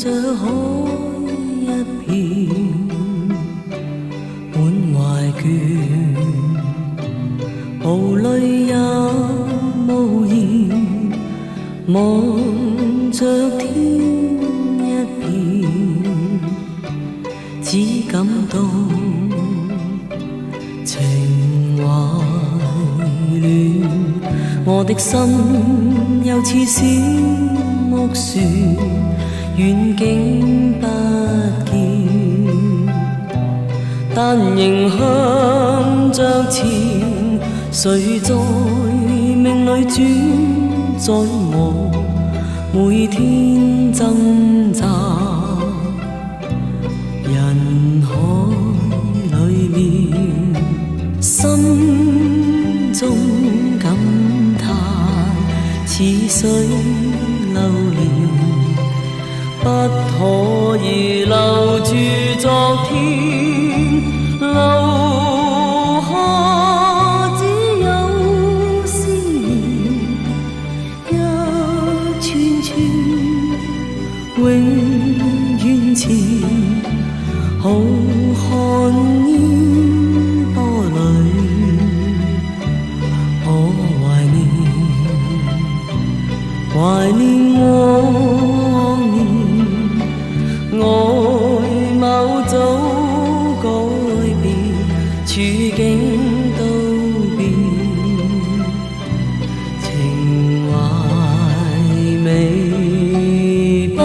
着海一片，滿懷倦，無淚也無言，望着天一片，只感到情懷亂。我的心又似小木船，遠景不見，但仍向着前。誰在命裏轉載我，每天掙扎人海裏面，心中感嘆似水流年，不可以留住昨天，留下只有思念，一串串永遠前，浩瀚煙波裏，我懷念往年，外貌早改變，處境都變，情懷未報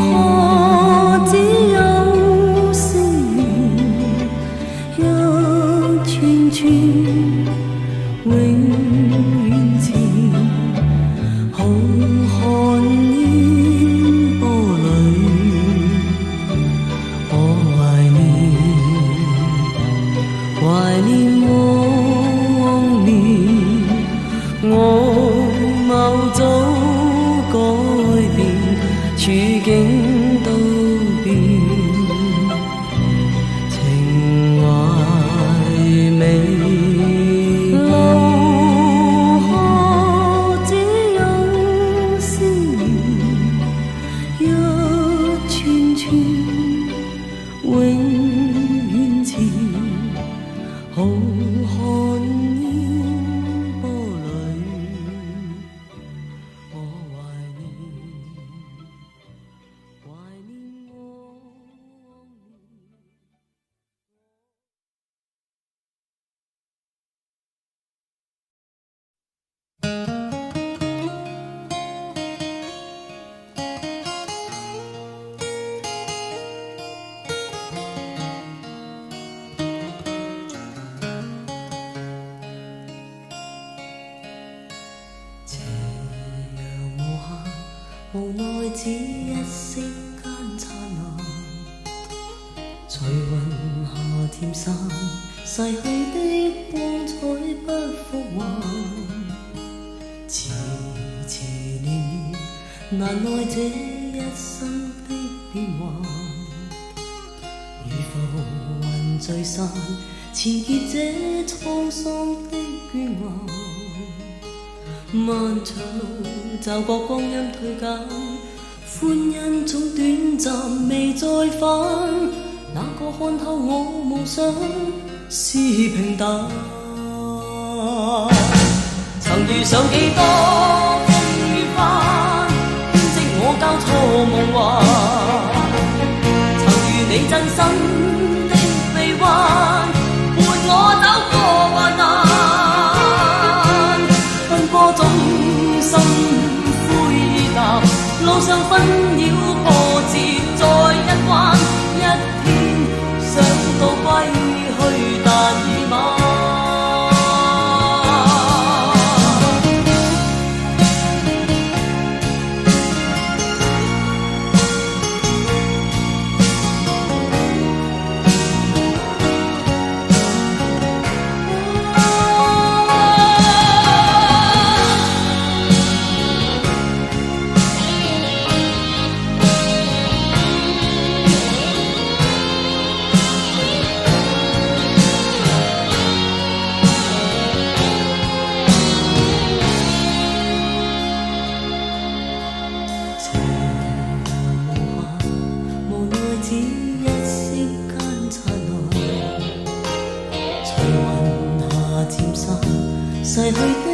下只有思念，一串串永遠前，浩瀚煙波裏，我懷念往年，外貌早改變，處境都變，情懷未永遠前，浩瀚煙波裏，我懷念我。無奈只一息間燦爛，隨雲下漸散，逝去的光彩不復還。遲遲年月，難耐這一生的變幻。如浮雲聚散，纏結這滄桑的倦顏。漫長路，驟覺光陰退減，歡欣總短暫未再返。那個看透我夢想是平淡，曾遇上幾多風雨翻，編織我交錯夢幻。曾遇你真心的臂彎，伴我走過患難。波中心灰淡，路上紛擾波折再一彎，一天想到歸去，但已晚。只一息間擦來，隨雲霞漸散，逝去的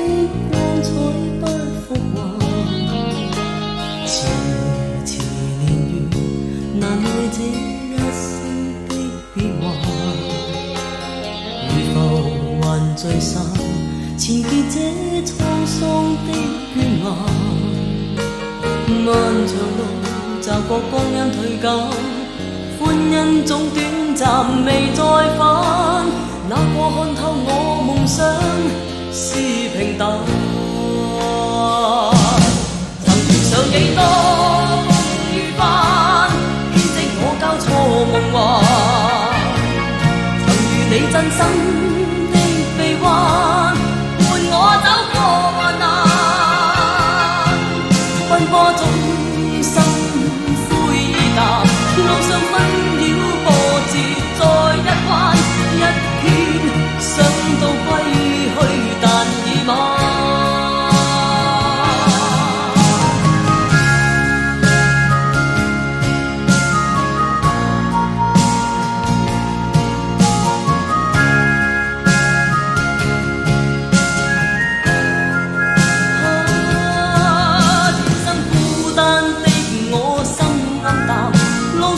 光彩不復還。遲遲年月，難耐這一生的變幻。如浮雲聚散，纏結這滄桑的倦顏。漫長路，驟覺光陰退減，歡欣總短暫，未再返。那個看透我夢想是平淡，曾遇上幾多風雨翻，編織我交錯夢幻。曾與你真心的臂彎，伴我走過患難，奔波中心灰意淡，路上紛擾波折再一彎，一天想到歸去，但已晚。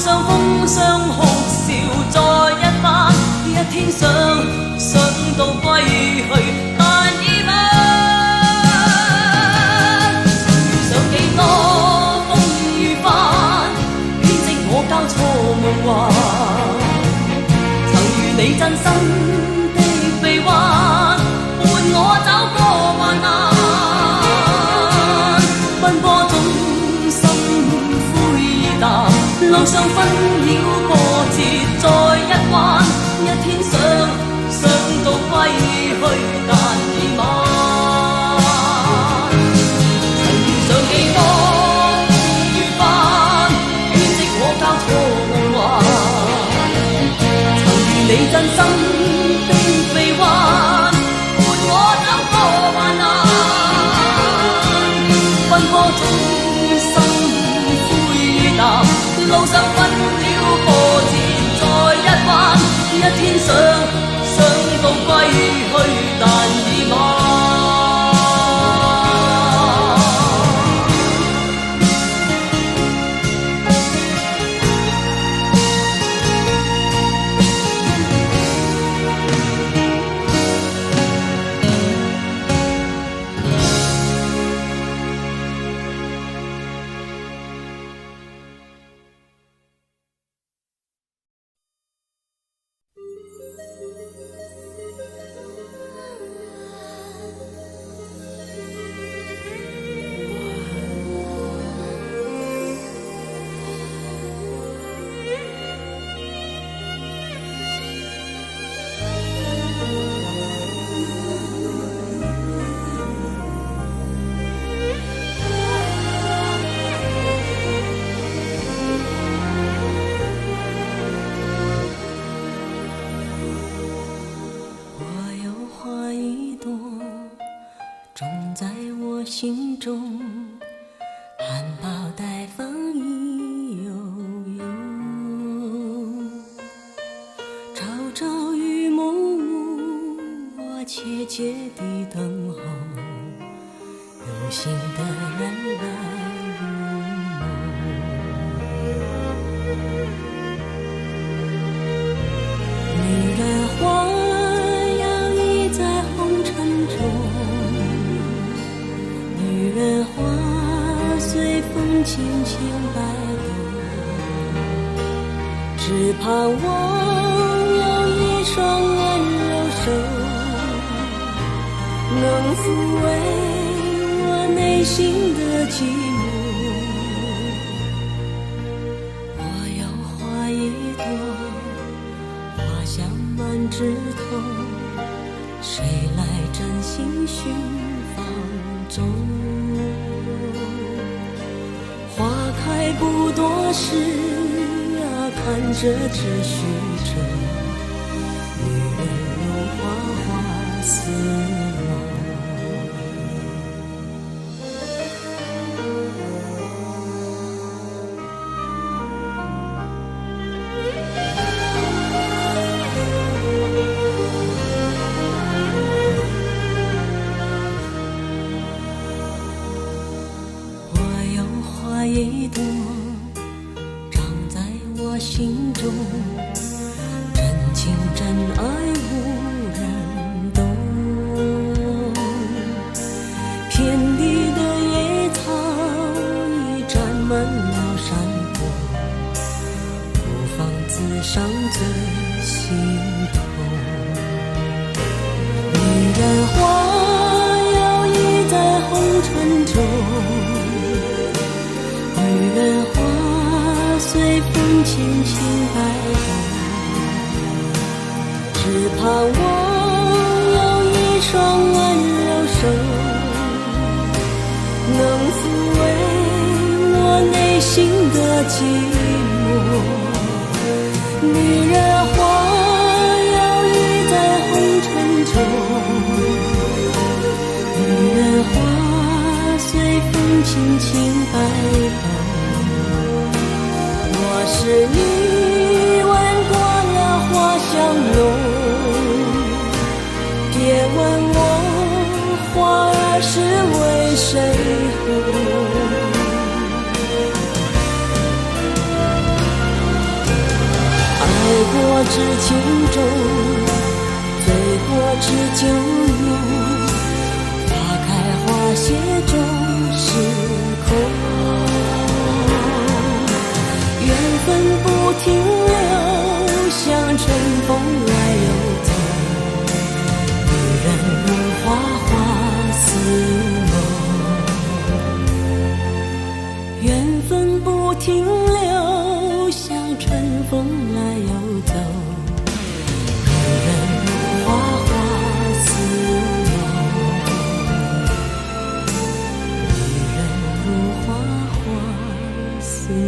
風霜哭笑再一番，一天想到歸去，但已晚。遇上幾多風雨翻，編織我交錯夢幻。曾與你真心的臂彎，伴我走過患難，奔波中心灰意淡，路上紛擾波折再一彎，一天想到歸去，但已晚。曾遇上幾多風雨翻，編織我交錯夢幻。曾與你真心的臂彎，伴我走過患難，奔波中心灰意淡，路上紛擾波折再一彎，一天想到歸去，但已晚。心中含苞待放意悠悠，朝朝与暮暮，我切切地等候有心的人来入梦。女人花摇曳在红尘中，女人花随风轻轻摆动，只盼望有一双温柔手，能抚慰我内心的寂寞。我有花一朵，花香满枝头，谁来真心寻芳踪？花开不多时啊，看着只虚着，女人如花，花似梦。中，真情真爱无人懂。遍地的野草已占满了山坡，孤芳自赏最心痛。女人花摇曳在红尘中，女人花随风轻轻摆动，只盼望有一双温柔手，能抚慰我内心的寂寞。女人花摇曳在红尘中，女人花随风轻轻摆动。我是你闻过了花香浓，别问我花儿是为谁红。爱过知情重，醉过知酒浓，花开花谢终是空。缘分不停留，像春风来又走，女人如花，花似梦。缘分不停留，像春风来又走，女人如花，花似梦。女人如花，花似梦。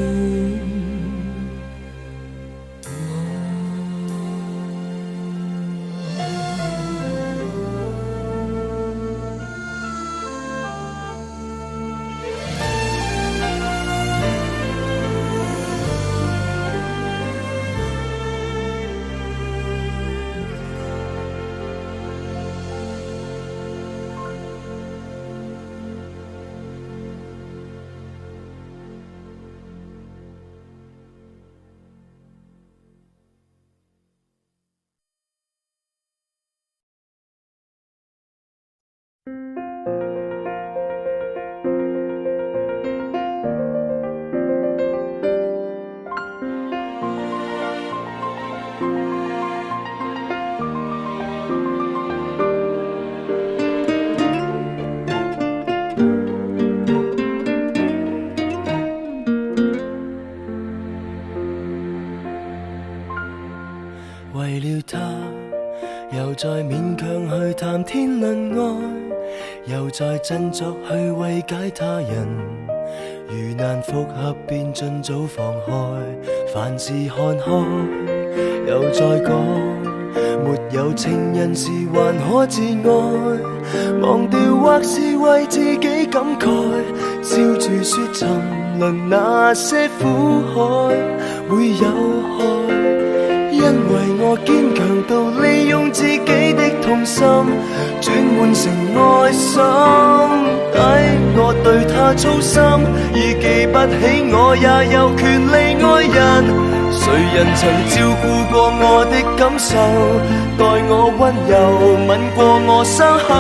為了他，又再勉強去談天論愛，又再振作去慰解他人。如難復合便盡早放開，凡事看開。又再講，沒有情人時還可自愛，忘掉或是為自己感慨，笑住說沉淪那些苦海會有害。因為我堅強到利用自己的痛心轉換成愛心，抵我對他操心，已記不起我也有權利愛人。誰人曾照顧過我的感受，待我溫柔吻過我傷口，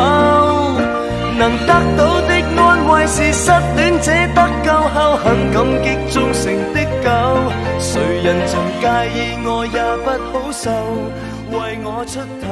能得到的安慰是失戀者得救後很感激忠誠的狗。誰人曾介意我也不好受，為我出頭